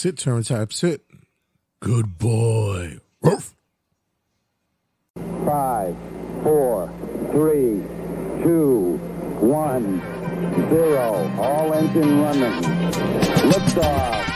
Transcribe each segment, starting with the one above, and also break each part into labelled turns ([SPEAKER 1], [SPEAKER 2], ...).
[SPEAKER 1] Sit, turn type, sit. Good boy. Ruff.
[SPEAKER 2] 5, 4, 3, 2, 1, 0. All engine running. Liftoff.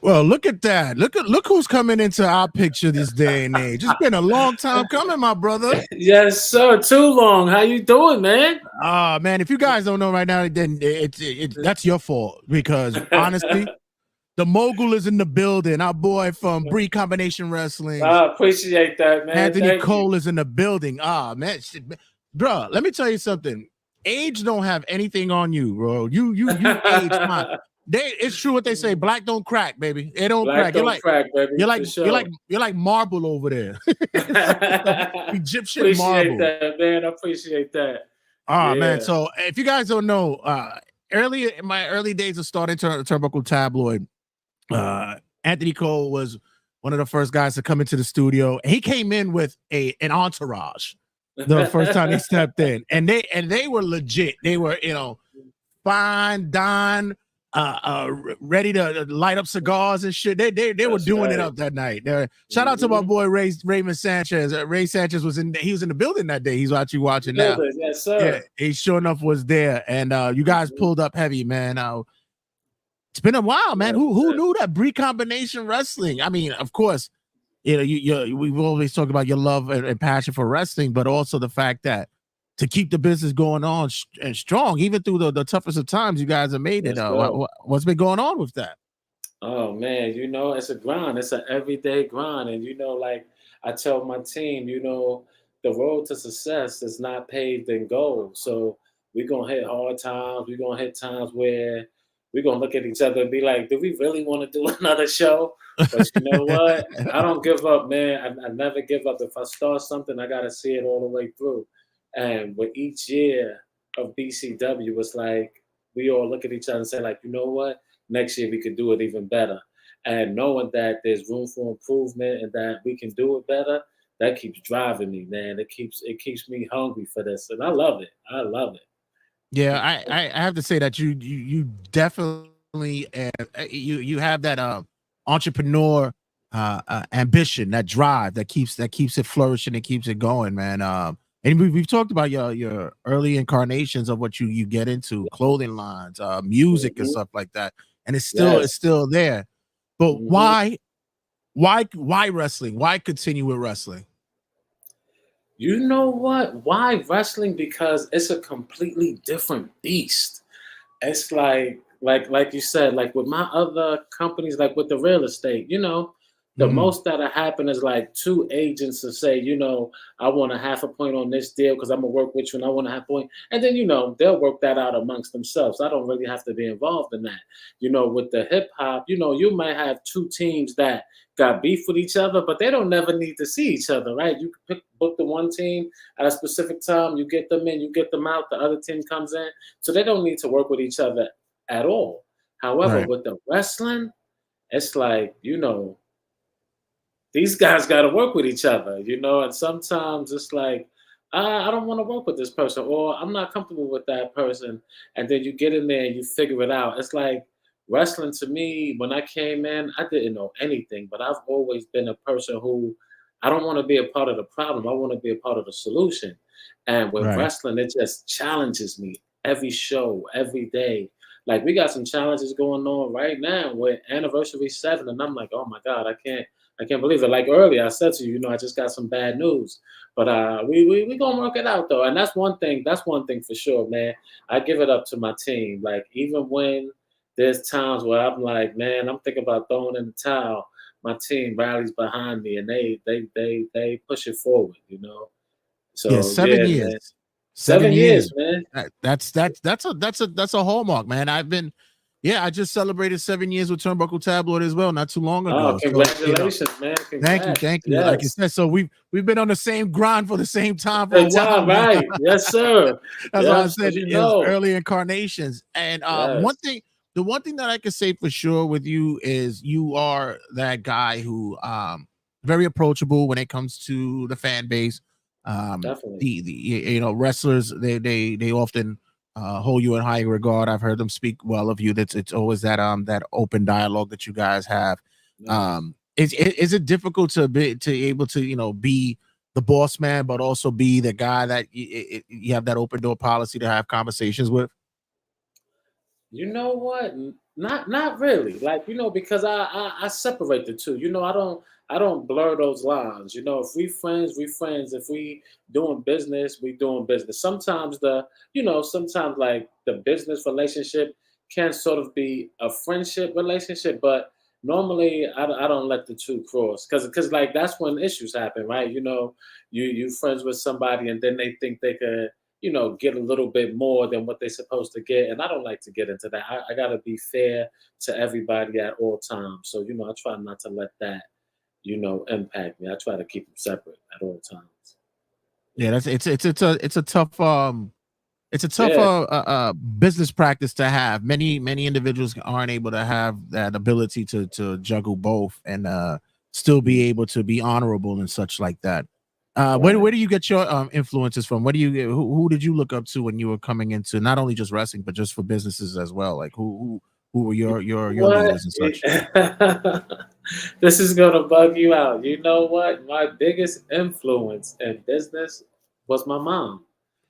[SPEAKER 1] Well, look at that. Look who's coming into our picture this day and age. It's been a long time coming, my brother.
[SPEAKER 3] Yes, sir. Too long. How you doing, man?
[SPEAKER 1] Man, if you guys don't know right now, then that's your fault, because honestly, the mogul is in the building. Our boy from Brii Combination Wrestling.
[SPEAKER 3] I appreciate that, man.
[SPEAKER 1] Anthony Cole is in the building. Man, bro, let me tell you something. Age don't have anything on you, bro. You age fine. It's true what they say. Black don't crack, baby. It don't crack.
[SPEAKER 3] Don't crack, baby.
[SPEAKER 1] You're like marble over there. Egyptian
[SPEAKER 3] appreciate
[SPEAKER 1] marble.
[SPEAKER 3] That, man. I appreciate that.
[SPEAKER 1] Man. So if you guys don't know, in my early days of starting Turnbuckle Tabloid, Anthony Cole was one of the first guys to come into the studio. He came in with an entourage the first time he stepped in, and they were legit. They were, fine, dine, ready to light up cigars and shit. They were doing it up that night. Shout out to my boy Raymond Sanchez. Ray Sanchez was in the building that day. He's actually watching now.
[SPEAKER 3] Yes, sir.
[SPEAKER 1] Yeah, he sure enough was there, and you guys pulled up heavy, man. It's been a while, man. Who knew that Brii Combination Wrestling? I mean, of course, we've always talked about your love and passion for wrestling, but also the fact that to keep the business going on and strong, even through the toughest of times, you guys have made it. What's been going on with that?
[SPEAKER 3] Oh man, it's a grind. It's an everyday grind, and like I tell my team, the road to success is not paved in gold. So we're gonna hit hard times. We're gonna hit times where we're gonna look at each other and be like, "Do we really want to do another show?" But you know what? I don't give up, man. I never give up. If I start something, I gotta see it all the way through. And with each year of BCW, it's like we all look at each other and say, like, you know what? Next year we could do it even better. And knowing that there's room for improvement and that we can do it better, that keeps driving me, man. It keeps me hungry for this, and I love it. I love it.
[SPEAKER 1] Yeah, I have to say that you definitely you have that entrepreneur ambition, that drive that keeps it flourishing and keeps it going, man. And we've talked about your early incarnations of what you get into, clothing lines, music and
[SPEAKER 3] Mhm.
[SPEAKER 1] stuff like that, and
[SPEAKER 3] Yes.
[SPEAKER 1] it's still there. But
[SPEAKER 3] Mhm.
[SPEAKER 1] why wrestling? Why continue with wrestling?
[SPEAKER 3] You know what? Why wrestling? Because it's a completely different beast. It's like you said, like with my other companies, like with the real estate, the
[SPEAKER 1] Mm,
[SPEAKER 3] most that'll happen is like two agents to say, I want a half a point on this deal because I'm gonna work with you and I want a half point. And then they'll work that out amongst themselves. I don't really have to be involved in that. With the hip hop, you might have two teams that got beef with each other, but they don't never need to see each other, right? You can book the one team at a specific time, you get them in, you get them out, the other team comes in. So they don't need to work with each other at all. However,
[SPEAKER 1] right.
[SPEAKER 3] with the wrestling, it's like, these guys got to work with each other, and sometimes it's like, I don't want to work with this person, or I'm not comfortable with that person. And then you get in there and you figure it out. It's like wrestling to me, when I came in, I didn't know anything, but I've always been a person who I don't want to be a part of the problem. I want to be a part of the solution. And with
[SPEAKER 1] Right.
[SPEAKER 3] wrestling, it just challenges me every show, every day. Like we got some challenges going on right now with anniversary 7, and I'm like, oh my God, I can't believe it. Like earlier, I said to you, I just got some bad news, but we gonna work it out though, and that's one thing. That's one thing for sure, man. I give it up to my team. Like even when there's times where I'm like, man, I'm thinking about throwing in the towel. My team rallies behind me, and they push it forward.
[SPEAKER 1] Yeah,
[SPEAKER 3] So
[SPEAKER 1] 7
[SPEAKER 3] yeah, man.
[SPEAKER 1] years. 7
[SPEAKER 3] 7 years,
[SPEAKER 1] years.
[SPEAKER 3] man.
[SPEAKER 1] That's a hallmark, man. I just celebrated 7 years with Turnbuckle Tabloid as well, not too long
[SPEAKER 3] Oh,
[SPEAKER 1] ago. So,
[SPEAKER 3] congratulations, man. Congrats.
[SPEAKER 1] thank you. Like you
[SPEAKER 3] Yes.
[SPEAKER 1] said, so we've been on the same grind for the same time for a
[SPEAKER 3] Good
[SPEAKER 1] while
[SPEAKER 3] time,
[SPEAKER 1] now.
[SPEAKER 3] right? Yes, sir.
[SPEAKER 1] That's why I
[SPEAKER 3] Yep. So
[SPEAKER 1] said it was early incarnations. And
[SPEAKER 3] Yes.
[SPEAKER 1] the one thing that I can say for sure with you is you are that guy who very approachable when it comes to the fan base.
[SPEAKER 3] Definitely.
[SPEAKER 1] Wrestlers, they often hold you in high regard. I've heard them speak well of you. It's always that open dialogue that you guys have.
[SPEAKER 3] Yes.
[SPEAKER 1] Is it difficult to able to be the boss man, but also be the guy that you have that open door policy to have conversations with?
[SPEAKER 3] You know what? Not really. Like, because I separate the two. I don't blur those lines. If we friends, we friends. If we doing business, we doing business. Sometimes like the business relationship can sort of be a friendship relationship, but normally I don't let the two cross because like that's when issues happen, right? You friends with somebody and then they think they could get a little bit more than what they're supposed to get. And I don't like to get into that. I got to be fair to everybody at all times. So, I try not to let that, impact me. I try to keep them separate at all times.
[SPEAKER 1] Yeah, that's it's a tough
[SPEAKER 3] Yeah.
[SPEAKER 1] business practice to have. Many individuals aren't able to have that ability to juggle both and still be
[SPEAKER 3] Mhm.
[SPEAKER 1] able to be honorable and such like that.
[SPEAKER 3] Right.
[SPEAKER 1] Where do you get your influences from? What do you who did you look up to when you were coming into not only just wrestling but just for businesses as well? Like who were your
[SPEAKER 3] What?
[SPEAKER 1] leaders and such?
[SPEAKER 3] This is going to bug you out. You know what? My biggest influence in business was my mom.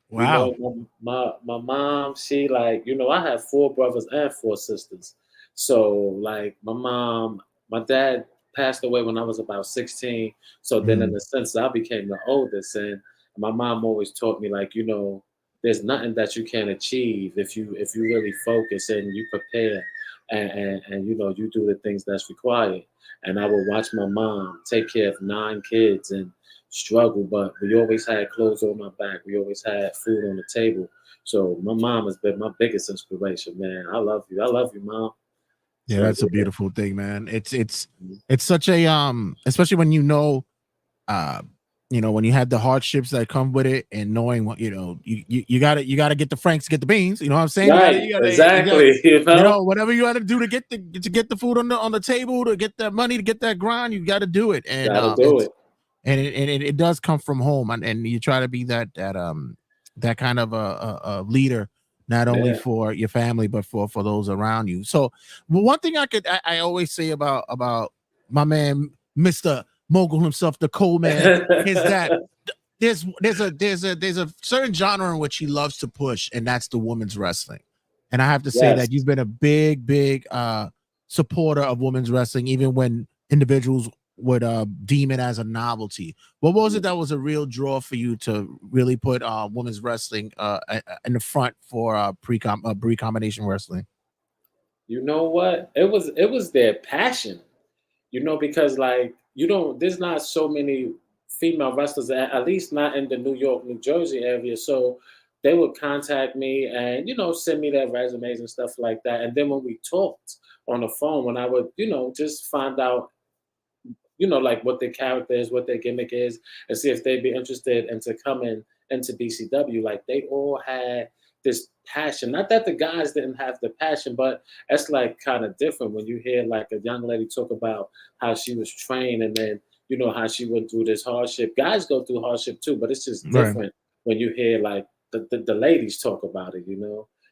[SPEAKER 1] Wow.
[SPEAKER 3] My mom, she like, I have 4 brothers and 4 sisters. So like my dad passed away when I was about 16. So then in
[SPEAKER 1] Mm,
[SPEAKER 3] a sense I became the oldest. And my mom always taught me like, there's nothing that you can't achieve if you really focus and you prepare and you do the things that's required. And I would watch my mom take care of 9 kids and struggle, but we always had clothes on my back. We always had food on the table. So my mom has been my biggest inspiration, man. I love you. I love you, mom.
[SPEAKER 1] yeah,
[SPEAKER 3] So
[SPEAKER 1] that's a
[SPEAKER 3] yeah.
[SPEAKER 1] beautiful thing, man.
[SPEAKER 3] Mhm.
[SPEAKER 1] It's such a especially when uh when you have the hardships that come with it and knowing what you gotta get the franks, get the beans, you know what I'm saying,
[SPEAKER 3] Right,
[SPEAKER 1] you got
[SPEAKER 3] exactly.
[SPEAKER 1] whatever you got to do to get the food on the table, to get that money, to get that grind, you got to do it. And
[SPEAKER 3] Gotta do it.
[SPEAKER 1] and it does come from home, and you try to be that kind of a leader, not only
[SPEAKER 3] Yeah.
[SPEAKER 1] for your family but for those around you. So one thing I always say about my man Mr. Mogul himself, the Coal Man, is that there's a certain genre in which he loves to push, and that's the women's wrestling. And I have to say
[SPEAKER 3] Yes.
[SPEAKER 1] that you've been a big supporter of women's wrestling, even when individuals would deem it as a novelty. What was it that was a real draw for you to really put women's wrestling in the front for Brii combination wrestling?
[SPEAKER 3] You know what? It was their passion. Because like there's not so many female wrestlers, at least not in the New York, New Jersey area. So they would contact me and send me their resumes and stuff like that. And then when we talked on the phone, when I would just find out like what their character is, what their gimmick is, and see if they'd be interested into coming into BCW. Like they all had this passion. Not that the guys didn't have the passion, but it's like kind of different when you hear like a young lady talk about how she was trained and then how she went through this hardship. Guys go through hardship too, but it's just
[SPEAKER 1] Right.
[SPEAKER 3] different when you hear like the ladies talk about it.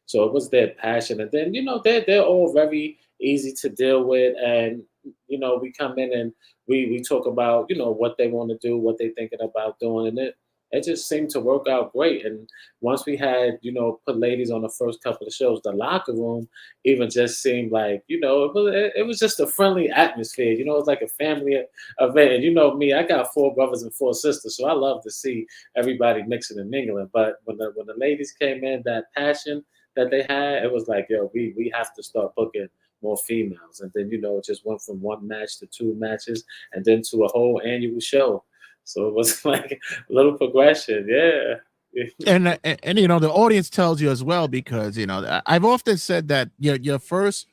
[SPEAKER 3] So it was their passion. And then, they're all very easy to deal with. And, we come in and we talk about what they want to do, what they're thinking about doing, and it just seemed to work out great. And once we had put ladies on the first couple of shows, the locker room even just seemed like it was just a friendly atmosphere. It was like a family event. And me, I got 4 brothers and 4 sisters, so I love to see everybody mixing and mingling. But when the ladies came in, that passion that they had, it was like, yo, we have to start booking more females. And then, it just went from 1 match to 2 matches and then to a whole annual show. So it was like a little progression. Yeah.
[SPEAKER 1] And the audience tells you as well, because I've often said that your first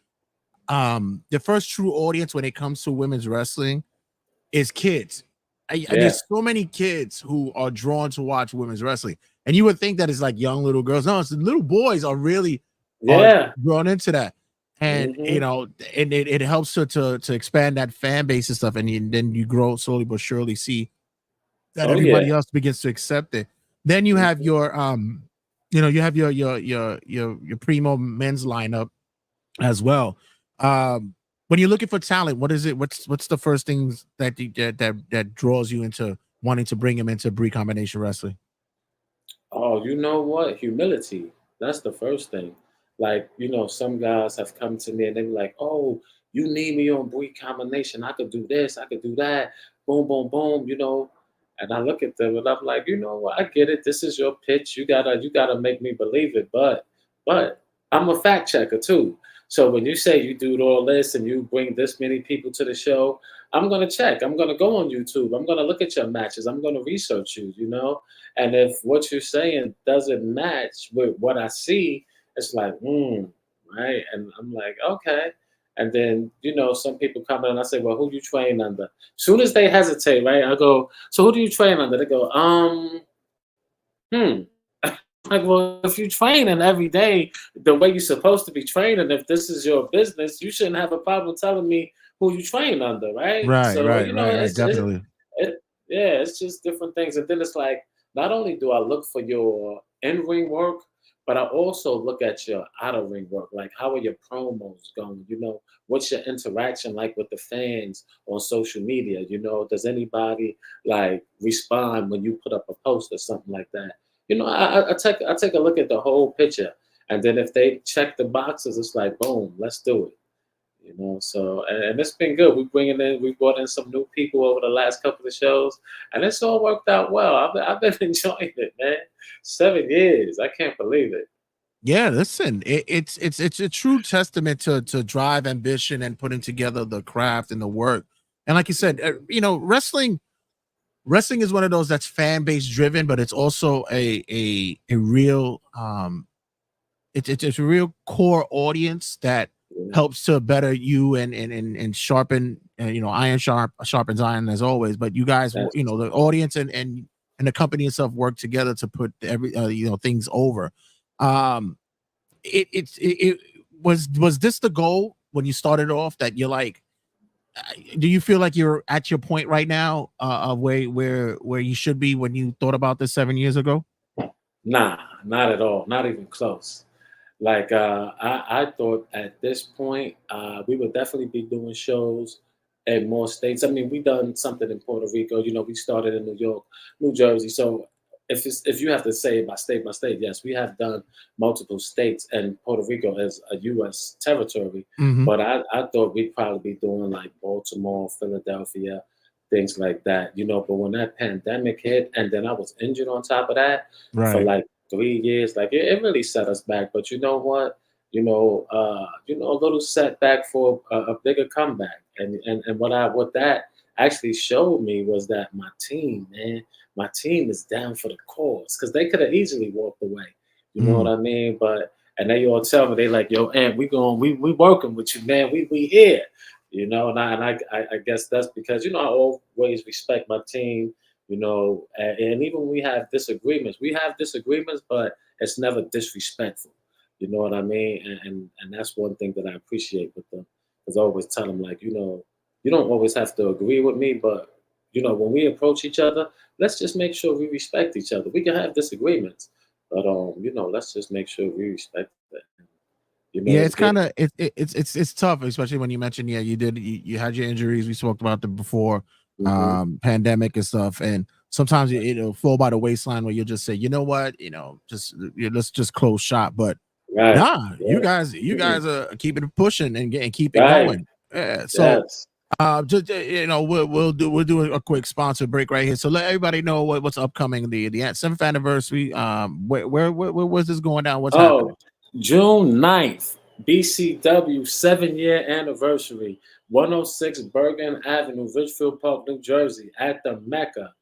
[SPEAKER 1] true audience when it comes to women's wrestling is kids.
[SPEAKER 3] Yeah.
[SPEAKER 1] There's so many kids who are drawn to watch women's wrestling, and you would think that it's like young little girls. No, it's the little boys are really
[SPEAKER 3] Yeah.
[SPEAKER 1] drawn into that, and
[SPEAKER 3] Hmm.
[SPEAKER 1] and it helps to expand that fan base and stuff, and then you grow slowly but surely, see that
[SPEAKER 3] Oh, yeah.
[SPEAKER 1] everybody else begins to accept it. Then you have
[SPEAKER 3] Hmm.
[SPEAKER 1] your you have your primo men's lineup as well. When you're looking for talent, what is it? What's the first things that draws you into wanting to bring him into Brie combination wrestling?
[SPEAKER 3] Oh, you know what? Humility. That's the first thing. Like, some guys have come to me and they be like, oh, you need me on Brie combination. I could do this, I could do that. Boom, boom, boom. And I look at them and I'm like, you know what? I get it. This is your pitch. You gotta make me believe it. But I'm a fact checker too. So when you say you do all this and you bring this many people to the show, I'm gonna check. I'm gonna go on YouTube. I'm gonna look at your matches. I'm gonna research you. And if what you're saying doesn't match with what I see, it's like, right? And I'm like, okay. And then, some people come in and I say, well, who you train under? Soon as they hesitate, right? I go, so who do you train under? They go, hmm. Like, well, if you're training every day the way you're supposed to be training, if this is your business, you shouldn't have a problem telling me who you train under, right?
[SPEAKER 1] Right,
[SPEAKER 3] So,
[SPEAKER 1] right, right, right. Definitely.
[SPEAKER 3] yeah, it's just different things. And then it's like, not only do I look for your in ring work, but I also look at your out of ring work. Like, how are your promos going? What's your interaction like with the fans on social media? Does anybody like respond when you put up a post or something like that? I take a look at the whole picture, and then if they check the boxes, it's like, boom, let's do it. So and it's been good. We brought in some new people over the last couple of shows, and it's all worked out well. I've been enjoying it, man. 7 years, I can't believe it.
[SPEAKER 1] Yeah, listen, it's a true testament to drive, ambition, and putting together the craft and the work. And like you said, wrestling is one of those that's fan base driven, but it's also a real it's a real core audience that
[SPEAKER 3] Yeah,
[SPEAKER 1] helps to better you and sharpen, iron sharpens iron as always. But you guys,
[SPEAKER 3] that's
[SPEAKER 1] the audience and the company itself work together to put things over. um it was this the goal when you started off, that you're like, do you feel like you're at your point right now of where you should be when you thought about this 7 years ago?
[SPEAKER 3] Nah, not at all. Not even close. Like I thought at this point, we would definitely be doing shows in more states. I mean, we done something in Puerto Rico. You know, we started in New York, New Jersey. So if you have to say by state, yes, we have done multiple states, and Puerto Rico is a U.S. territory.
[SPEAKER 1] Hmm.
[SPEAKER 3] But I thought we'd probably be doing like Baltimore, Philadelphia, things like that. You know, but when that pandemic hit, and then I was injured on top of that for
[SPEAKER 1] Right.
[SPEAKER 3] like 3 years. Like it really set us back. But you know what? A little setback for a bigger comeback. And what that actually showed me was that my team, man, my team is down for the cause because they could have easily walked away. You know what
[SPEAKER 1] Mm.
[SPEAKER 3] I mean? But and they all tell me they like, yo, and we working with you, man. We here. You know, and I guess that's because I always respect my team, and even when we have disagreements, but it's never disrespectful. You know what I mean? And that's one thing that I appreciate with them. Because I always tell them, like, you don't always have to agree with me, but when we approach each other, let's just make sure we respect each other. We can have disagreements, but let's just make sure we respect that.
[SPEAKER 1] Yeah, it's
[SPEAKER 3] Get
[SPEAKER 1] kind of it's tough, especially when you mentioned, yeah, you had your injuries. We spoke about them before,
[SPEAKER 3] hmm
[SPEAKER 1] pandemic and stuff, and sometimes it'll fall by the waistline where you'll just say, you know what, just let's just close shop. But
[SPEAKER 3] right,
[SPEAKER 1] nah, you
[SPEAKER 3] right,
[SPEAKER 1] guys, you
[SPEAKER 3] mm-mm,
[SPEAKER 1] guys are keeping it pushing and keep it
[SPEAKER 3] right,
[SPEAKER 1] going. Yeah, so
[SPEAKER 3] yes.
[SPEAKER 1] just we'll do a quick sponsor break right here. So let everybody know what's upcoming. The seventh anniversary. Where's this going down? What's happening?
[SPEAKER 3] Oh, June 9th, BCW 7-year anniversary, 106 Bergen Avenue, Richfield Park, New Jersey, at the Mecca.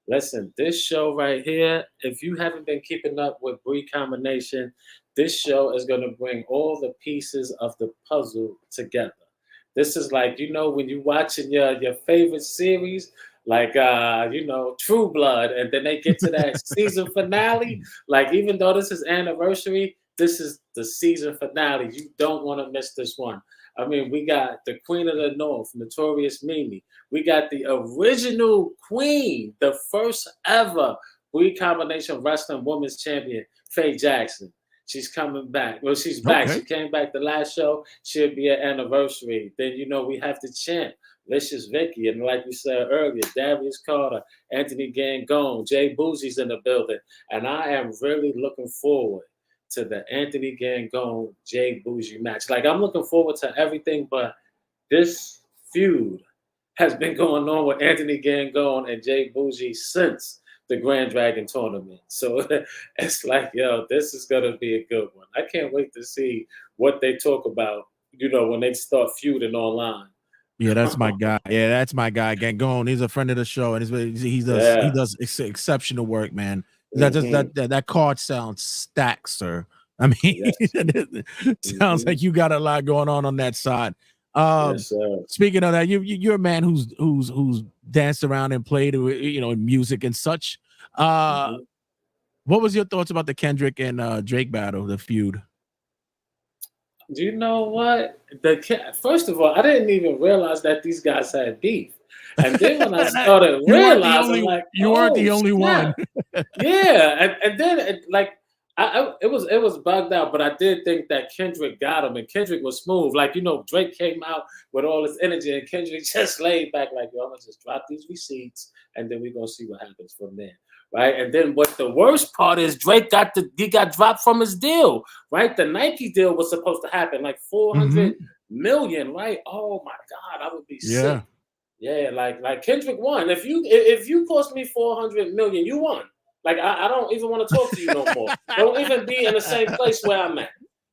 [SPEAKER 3] Listen, this show right here, if you haven't been keeping up with Brii Combination, this show is going to bring all the pieces of the puzzle together. This is like, when you're watching your favorite series, like, True Blood, and then they get to that season finale. Like, even though this is anniversary, this is the season finale. You don't want to miss this one. I mean, we got the Queen of the North, Notorious Mimi. We got the original Queen, the first ever Brii Combination Wrestling Women's Champion, Faye Jackson. She's coming back. Well, she's back.
[SPEAKER 1] Okay.
[SPEAKER 3] She came back the last show. She'll be an anniversary. Then, we have to chant Vicious Vicky. And like we said earlier, Darius Carter, Anthony Gangone, Jay Bougie's in the building. And I am really looking forward to the Anthony Gangone Jay Bougie match. Like, I'm looking forward to everything, but this feud has been going on with Anthony Gangone and Jay Bougie since the Grand Dragon tournament. So it's like, yo, this is gonna be a good one. I can't wait to see what they talk about, when they start feuding online.
[SPEAKER 1] Yeah, that's my guy. Yeah, that's my guy. Gangone. He's a friend of the show, and he
[SPEAKER 3] Yeah.
[SPEAKER 1] does exceptional work, man. That just
[SPEAKER 3] hmm
[SPEAKER 1] that card sounds stacked, sir. I mean,
[SPEAKER 3] Yes.
[SPEAKER 1] it sounds
[SPEAKER 3] hmm
[SPEAKER 1] like you got a lot going on that side.
[SPEAKER 3] Yes, sir.
[SPEAKER 1] Speaking of that, you're a man who's danced around and played, in music and such. Uh,
[SPEAKER 3] hmm
[SPEAKER 1] what was your thoughts about the Kendrick and Drake battle, the feud?
[SPEAKER 3] Do you know what? First of all, I didn't even realize that these guys had beef. And then when I started
[SPEAKER 1] You weren't the
[SPEAKER 3] realizing,
[SPEAKER 1] only
[SPEAKER 3] like,
[SPEAKER 1] you weren't
[SPEAKER 3] oh
[SPEAKER 1] the only one.
[SPEAKER 3] snap, yeah, and then it was bugged out, but I did think that Kendrick got him, and Kendrick was smooth. Like, Drake came out with all his energy, and Kendrick just laid back, like, yo, I'm gonna just drop these receipts, and then we're gonna see what happens from there. Right. And then what the worst part is, Drake got dropped from his deal. Right. The Nike deal was supposed to happen like 400
[SPEAKER 1] Mhm.
[SPEAKER 3] million. Right. Oh my God, I would be
[SPEAKER 1] Yeah.
[SPEAKER 3] sick. Yeah, like Kendrick won. If you cost me 400 million, you won. Like, I don't even want to talk to you no more. Don't even be in the same place where I'm at,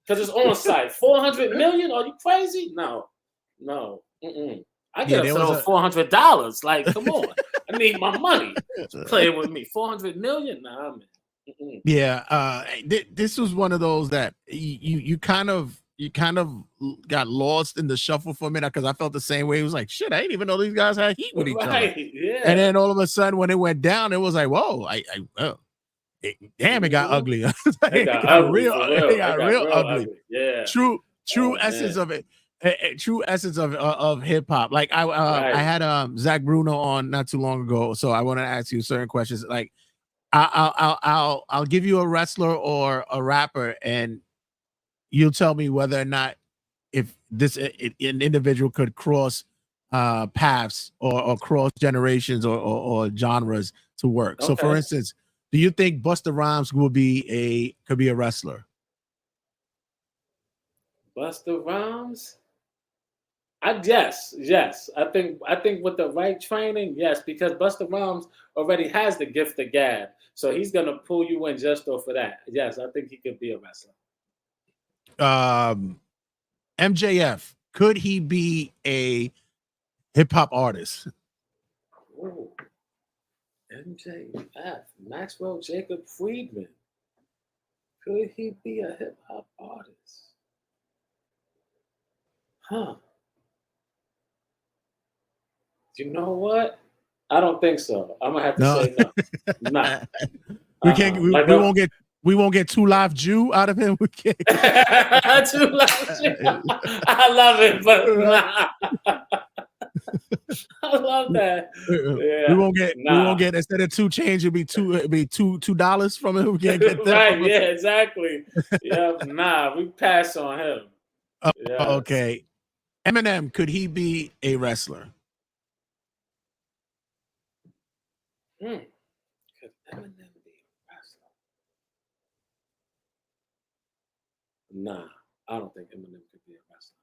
[SPEAKER 3] because it's on site. 400 million? Are you crazy? No, no. Mm-mm. I
[SPEAKER 1] Yeah,
[SPEAKER 3] get
[SPEAKER 1] there
[SPEAKER 3] upset
[SPEAKER 1] was
[SPEAKER 3] over
[SPEAKER 1] a
[SPEAKER 3] $400. Like, come on. I need my money. You playing with me? 400 million? Nah, man. Mm-mm.
[SPEAKER 1] yeah. This was one of those that you kind of got lost in the shuffle for a minute because I felt the same way. It was like, shit, I didn't even know these guys had heat with each other.
[SPEAKER 3] Right?
[SPEAKER 1] And
[SPEAKER 3] Yeah.
[SPEAKER 1] then all of a sudden, when it went down, it was like, whoa, damn, it got
[SPEAKER 3] hmm
[SPEAKER 1] ugly.
[SPEAKER 3] It
[SPEAKER 1] It
[SPEAKER 3] got
[SPEAKER 1] got
[SPEAKER 3] ugly
[SPEAKER 1] real,
[SPEAKER 3] for
[SPEAKER 1] it
[SPEAKER 3] real. It
[SPEAKER 1] got
[SPEAKER 3] got
[SPEAKER 1] real
[SPEAKER 3] real
[SPEAKER 1] ugly.
[SPEAKER 3] ugly. Yeah.
[SPEAKER 1] True
[SPEAKER 3] Oh
[SPEAKER 1] essence
[SPEAKER 3] man.
[SPEAKER 1] of it. a true essence of hip hop. Like I
[SPEAKER 3] Right.
[SPEAKER 1] had Zach Bruno on not too long ago, so I want to ask you certain questions. Like I'll give you a wrestler or a rapper, and you'll tell me whether or not if an individual could cross paths or cross generations or genres to work. So, for
[SPEAKER 3] Okay.
[SPEAKER 1] instance, do you think Busta Rhymes could be a wrestler?
[SPEAKER 3] Busta Rhymes. Yes. I think with the right training, yes, because Busta Rhymes already has the gift of gab, so he's gonna pull you in just off of that. Yes, I think he could be a wrestler.
[SPEAKER 1] Um, MJF, could he be a hip hop artist?
[SPEAKER 3] Ooh, MJF, Maxwell Jacob Friedman. Could he be a hip hop artist? Huh. You know what? I don't think so. I'm gonna have to
[SPEAKER 1] No,
[SPEAKER 3] say no. Nah.
[SPEAKER 1] we can't.
[SPEAKER 3] Like
[SPEAKER 1] We won't get Two Live Jew out of him. We can't.
[SPEAKER 3] Too loud. I love it, but nah. I love that.
[SPEAKER 1] We
[SPEAKER 3] Yeah.
[SPEAKER 1] won't get. We
[SPEAKER 3] Nah.
[SPEAKER 1] won't get instead of two change. It'll be $2 from him. We can't get that.
[SPEAKER 3] Right.
[SPEAKER 1] From him.
[SPEAKER 3] Yeah. Exactly. Yeah. Nah. We pass on him. Yes.
[SPEAKER 1] Okay. Eminem, could he be a wrestler?
[SPEAKER 3] Could Eminem be a wrestler? Nah. I don't think Eminem could be a wrestler.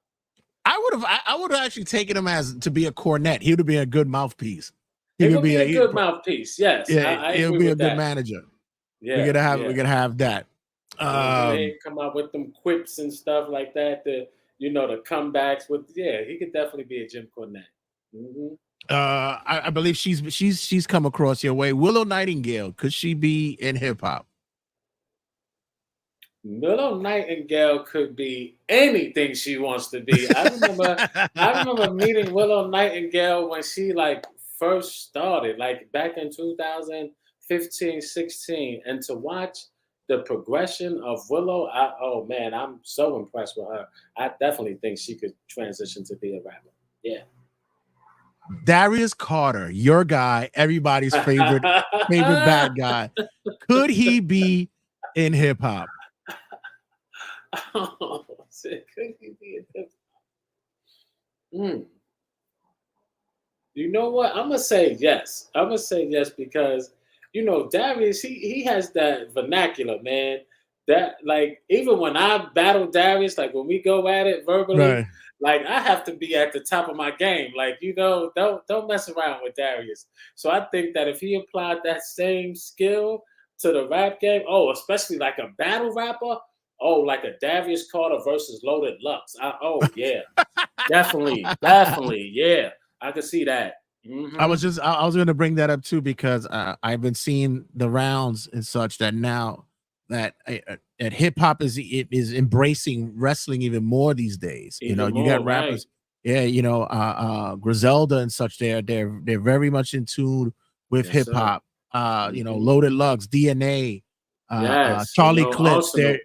[SPEAKER 1] I would have actually taken him as to be a cornet. He would be a good mouthpiece.
[SPEAKER 3] He would be a good mouthpiece. Yes.
[SPEAKER 1] Yeah,
[SPEAKER 3] I
[SPEAKER 1] he would
[SPEAKER 3] agree
[SPEAKER 1] be a
[SPEAKER 3] with
[SPEAKER 1] good
[SPEAKER 3] that.
[SPEAKER 1] manager.
[SPEAKER 3] Yeah.
[SPEAKER 1] We're gonna have that.
[SPEAKER 3] They come out with them quips and stuff like that. The comebacks with he could definitely be a Jim Cornette. Mm-hmm.
[SPEAKER 1] I believe she's come across your way. Willow Nightingale, could she be in hip hop?
[SPEAKER 3] Willow Nightingale could be anything she wants to be. I remember meeting Willow Nightingale when she first started, back in 2015, 16, and to watch the progression of Willow, oh man, I'm so impressed with her. I definitely think she could transition to be a rapper. Yeah.
[SPEAKER 1] Darius Carter, your guy, everybody's favorite bad guy. Could he be in hip hop?
[SPEAKER 3] Oh, could he be in hip hop? You know what? I'm gonna say yes. I'm gonna say yes because Darius, he has that vernacular, man. That even when I battle Darius, when we go at it verbally,
[SPEAKER 1] Right.
[SPEAKER 3] I have to be at the top of my game. Don't mess around with Darius. So I think that if he applied that same skill to the rap game, especially like a battle rapper, like a Darius Carter versus Loaded Lux. Yeah, definitely, yeah, I could see that. Mm-hmm.
[SPEAKER 1] I was going to bring that up too because I've been seeing the rounds and such that now that hip hop is embracing wrestling even more these days. You got rappers, right. Griselda and such. They're very much in tune with hip hop. Loaded Lux, DNA,
[SPEAKER 3] yes,
[SPEAKER 1] Charlie Clips.
[SPEAKER 3] They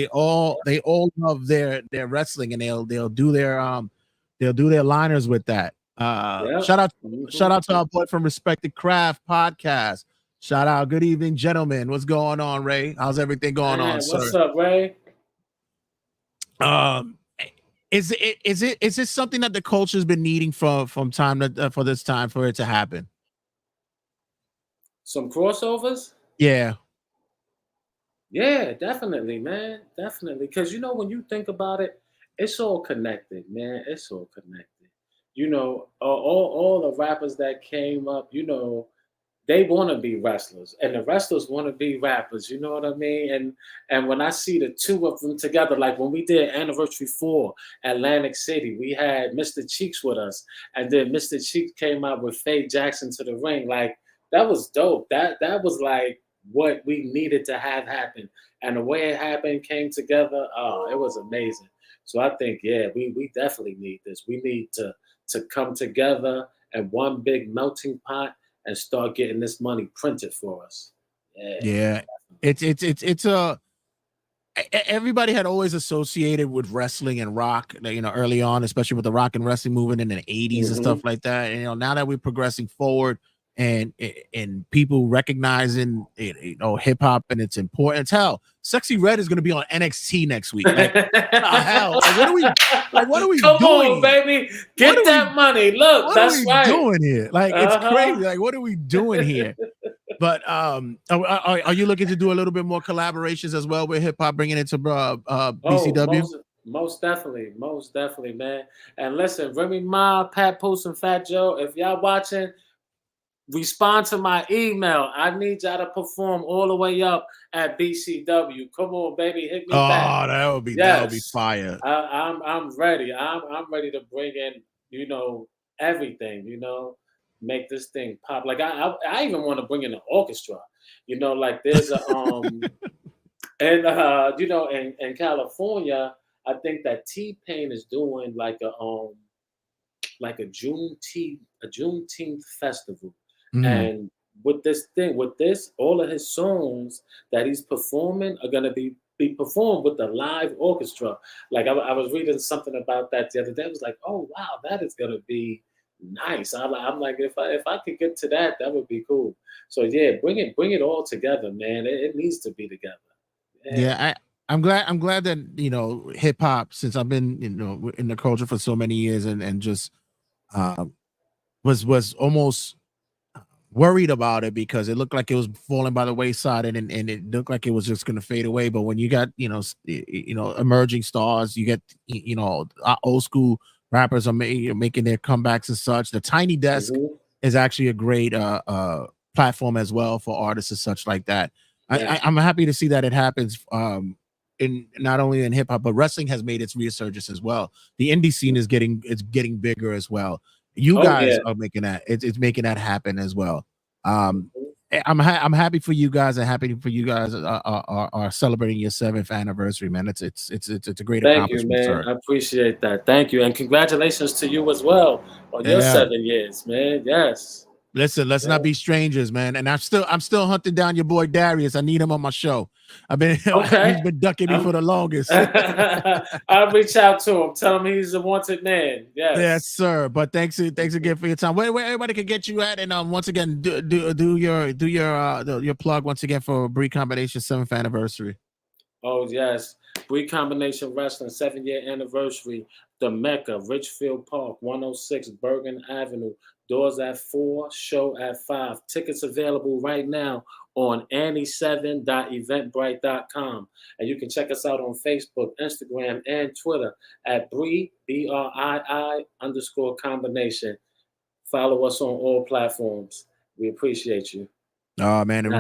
[SPEAKER 1] all love their wrestling, and they'll do their liners with that. Shout out to our boy from Respected Craft podcast. Shout out, good evening, gentlemen. What's going on, Ray? How's everything going on, sir?
[SPEAKER 3] What's up, Ray?
[SPEAKER 1] Is it something that the culture's been needing from time to for this time for it to happen?
[SPEAKER 3] Some crossovers?
[SPEAKER 1] Yeah.
[SPEAKER 3] Yeah, definitely, man. Definitely. Because when you think about it, it's all connected, man. It's all connected. All the rappers that came up, they want to be wrestlers, and the wrestlers want to be rappers. You know what I mean? And when I see the two of them together, like when we did Anniversary 4, Atlantic City, we had Mr. Cheeks with us, and then Mr. Cheeks came out with Faye Jackson to the ring. That was dope. That was what we needed to have happen, and the way it happened came together. Oh, it was amazing. So I think, we definitely need this. We need to come together in one big melting pot and start getting this money printed for us.
[SPEAKER 1] Yeah. It's everybody had always associated with wrestling and rock, early on, especially with the rock and wrestling movement in the 80s and stuff like that. And, now that we're progressing forward and people recognizing hip hop and its importance. Hell, Sexy Red is going to be on NXT next week. Like, hell, what are we
[SPEAKER 3] Come
[SPEAKER 1] doing?
[SPEAKER 3] on, baby, get that money. Look, that's right.
[SPEAKER 1] What are we doing here? Like, it's crazy. Like, what are we doing here? But are you looking to do a little bit more collaborations as well with hip hop, bringing it to BCW?
[SPEAKER 3] Most definitely, man. And listen, Remy Ma, Pat Poose, and Fat Joe, if y'all watching, respond to my email. I need y'all to perform all the way up at BCW. Come on, baby, hit me back.
[SPEAKER 1] That would be fire.
[SPEAKER 3] I'm ready. I'm ready to bring in, everything, make this thing pop. Like I even want to bring in an orchestra. Like there's a and in California, I think that T-Pain is doing like a Juneteenth festival. And with this, all of his songs that he's performing are gonna be performed with the live orchestra. Like I was reading something about that the other day. I was like, oh wow, that is gonna be nice. I'm like, if I could get to that, that would be cool. So yeah, bring it all together, man. It needs to be together.
[SPEAKER 1] Yeah, I'm glad that hip hop, since I've been in the culture for so many years and just was almost worried about it because it looked like it was falling by the wayside and it looked like it was just going to fade away. But when you got emerging stars, you get old school rappers are making their comebacks and such. The Tiny Desk is actually a great platform as well for artists and such like that. Yeah. I'm happy to see that it happens in not only in hip hop, but wrestling has made its resurgence as well. The indie scene is getting bigger as well. You guys are making that it's making that happen as well. I'm happy for you guys and happy for you guys are celebrating your 7th anniversary, man. It's a great accomplishment.
[SPEAKER 3] Thank you, man.
[SPEAKER 1] Sir.
[SPEAKER 3] I appreciate that. Thank you, and congratulations to you as well on your 7 years, man. Yes.
[SPEAKER 1] Listen, let's not be strangers, man. And I'm still hunting down your boy Darius. I need him on my show. He's been ducking me for the longest.
[SPEAKER 3] I'll reach out to him. Tell him he's a wanted man.
[SPEAKER 1] Yes, sir. But thanks again for your time. Where everybody can get you at, and once again, do your plug once again for Brii Combination 7th anniversary.
[SPEAKER 3] Oh yes, Brii Combination Wrestling 7-year anniversary. The Mecca, Richfield Park, 106 Bergen Avenue. Doors at 4, show at 5. Tickets available right now on annie7.eventbrite.com. And you can check us out on Facebook, Instagram, and Twitter at Brii, BRII_combination. Follow us on all platforms. We appreciate you.
[SPEAKER 1] Oh man, and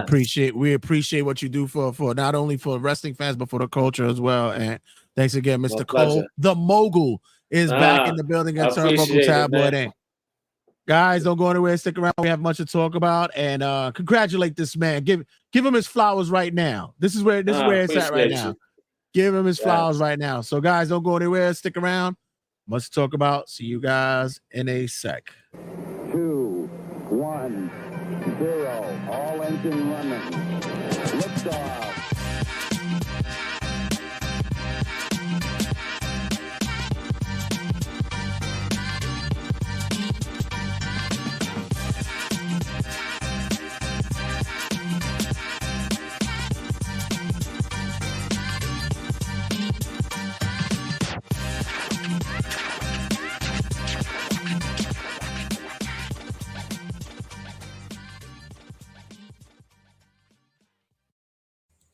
[SPEAKER 1] we appreciate what you do for not only for wrestling fans, but for the culture as well. And thanks again, Mr. Cole. The Mogul is back in the building at Turnbuckle Tabloid. Guys, don't go anywhere. Stick around. We have much to talk about, and congratulate this man. Give him his flowers right now. This is where it's at right now. Give him his flowers right now. So, guys, don't go anywhere. Stick around. Much to talk about. See you guys in a sec.
[SPEAKER 2] 2, 1, 0. All engine running. Liftoff.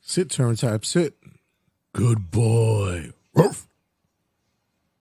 [SPEAKER 1] Sit, turn type, sit. Good boy. Ruff.